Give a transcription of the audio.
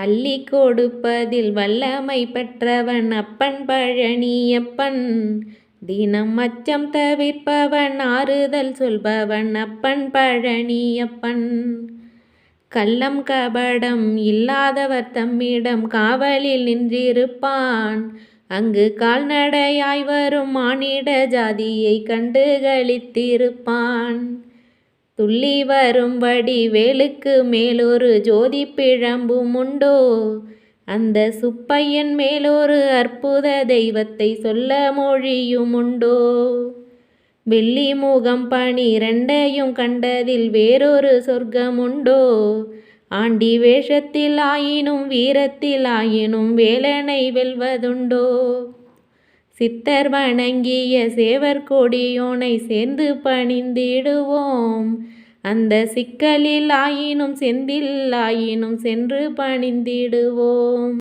அள்ளி கொடுப்பதில் வல்லமை பெற்றவன் அப்பன் பழனியப்பன். தினம் அச்சம் தவிர்ப்பவன் ஆறுதல் சொல்பவன் அப்பன் பழனியப்பன். கள்ளம் கபடம் இல்லாதவர் தம்மிடம் காவலில் நின்றிருப்பான். அங்கு கால்நடையாய் வரும் மானிட ஜாதியை கண்டு களித்திருப்பான். துள்ளி வரும்படி வேலுக்கு மேலொரு ஜோதி பிழம்பும் உண்டோ? அந்த சுப்பையன் மேலொரு அற்புத தெய்வத்தை சொல்ல மொழியும் உண்டோ? வெள்ளி முகம் 12 கண்டதில் வேறொரு சொர்க்கம் உண்டோ? ஆண்டி வேஷத்தில் ஆயினும் வீரத்தில் ஆயினும் வேலனை வெல்வதுண்டோ? சித்தர் வணங்கிய சேவர் கொடியோனை சேர்ந்து பணிந்திடுவோம். அந்த சிக்கலில் ஆயினும் செந்தில் ஆயினும் சென்று பணிந்திடுவோம்.